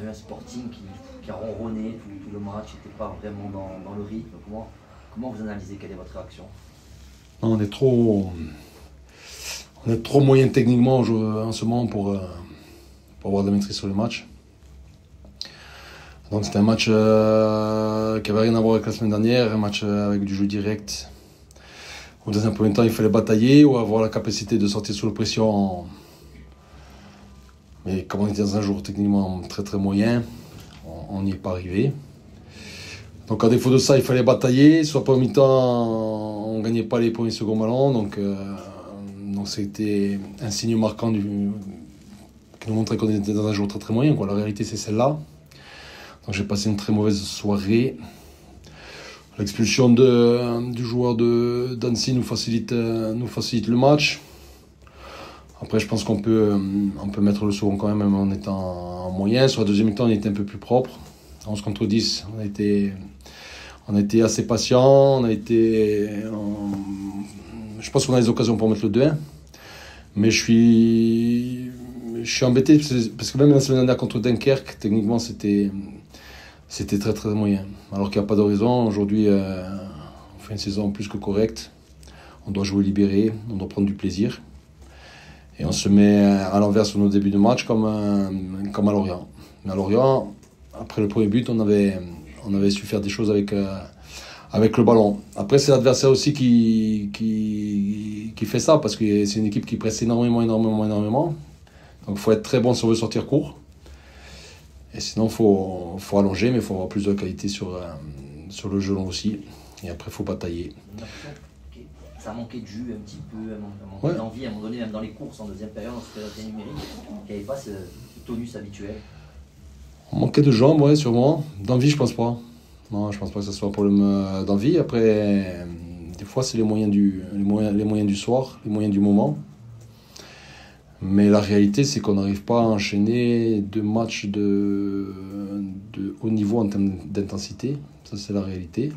vu un Sporting qui a ronronné tout le match, qui n'était pas vraiment dans le rythme. Comment vous analysez? Quelle est votre réaction? On est trop moyen techniquement en ce moment pour avoir de la maîtrise sur le match. Donc c'était un match qui n'avait rien à voir avec la semaine dernière, un match avec du jeu direct. Dans un premier temps, il fallait batailler ou avoir la capacité de sortir sous la pression. Mais comme on était dans un jour techniquement très très moyen, on n'y est pas arrivé. Donc à défaut de ça, il fallait batailler. Soit pas au mi-temps, on ne gagnait pas les premiers seconds ballons. Donc c'était un signe marquant qui nous montrait qu'on était dans un jour très très moyen. La réalité, c'est celle-là. Donc j'ai passé une très mauvaise soirée. L'expulsion du joueur d'Annecy nous facilite le match. Après, je pense qu'on peut mettre le second quand même en étant moyen. Sur la deuxième mi-temps, on était un peu plus propre. 11 contre 10, on a été assez patient. Je pense qu'on a les occasions pour mettre le 2-1. Mais je suis embêté parce que même la semaine dernière contre Dunkerque, techniquement, c'était très très moyen. Alors qu'il n'y a pas de raison. Aujourd'hui, on fait une saison plus que correcte. On doit jouer libéré, on doit prendre du plaisir. Et on se met à l'envers sur nos débuts de match comme à Lorient. Mais à Lorient, après le premier but, on avait su faire des choses avec le ballon. Après, c'est l'adversaire aussi qui fait ça, parce que c'est une équipe qui presse énormément. Donc il faut être très bon si on veut sortir court. Et sinon, il faut allonger, mais il faut avoir plus de qualité sur le jeu long aussi. Et après, il faut batailler. Ça manquait de jus un petit peu, manquait d'envie à un moment donné, même dans les courses en deuxième période, en supériorité numérique, il n'y avait pas ce tonus habituel. On manquait de jambes, ouais, sûrement. D'envie, je pense pas. Non, je pense pas que ce soit un problème d'envie. Après, des fois, c'est les moyens du soir, les moyens du moment. Mais la réalité, c'est qu'on n'arrive pas à enchaîner 2 matchs de haut niveau en termes d'intensité. Ça, c'est la réalité.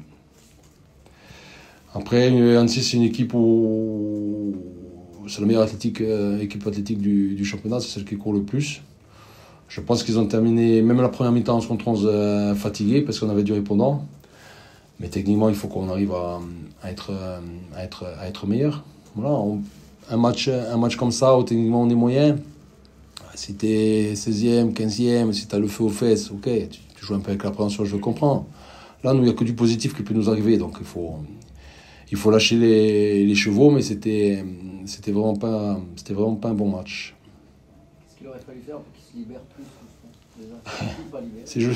Après, Annecy, c'est une équipe où c'est la meilleure équipe athlétique du championnat, c'est celle qui court le plus. Je pense qu'ils ont terminé, même la première mi-temps, 11 contre 11, fatigués parce qu'on avait du répondant. Mais techniquement, il faut qu'on arrive à être meilleur. Voilà, un match comme ça, où techniquement on est moyen, si tu es 16e, 15e, si tu as le feu aux fesses, ok, tu joues un peu avec l'appréhension, je le comprends. Là, nous, il n'y a que du positif qui peut nous arriver, donc il faut lâcher les chevaux, mais c'était vraiment pas un bon match. Qu'est-ce qu'il aurait fallu faire pour qu'il se libère plus déjà,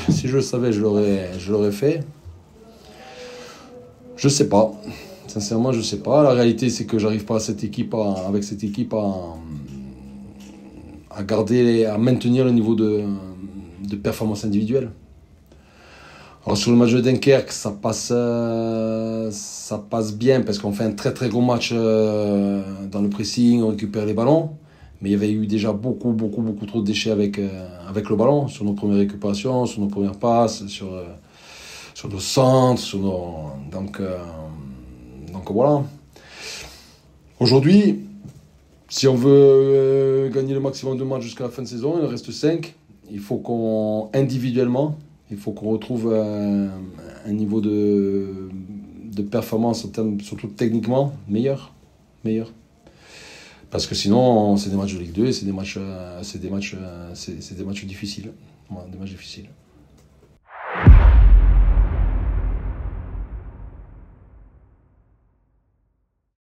si je le savais, je l'aurais fait. Je sais pas. Sincèrement, je sais pas. La réalité, c'est que j'arrive pas avec cette équipe à maintenir le niveau de performance individuelle. Alors sur le match de Dunkerque, ça passe bien parce qu'on fait un très très gros match dans le pressing, on récupère les ballons. Mais il y avait eu déjà beaucoup trop de déchets avec le ballon, sur nos premières récupérations, sur nos premières passes, sur nos centres, donc voilà. Aujourd'hui, si on veut gagner le maximum de matchs jusqu'à la fin de saison, il en reste 5. Il faut individuellement, retrouve un niveau de performance, surtout techniquement, meilleur. Parce que sinon, c'est des matchs de Ligue 2, c'est des matchs difficiles. Ouais, des matchs difficiles.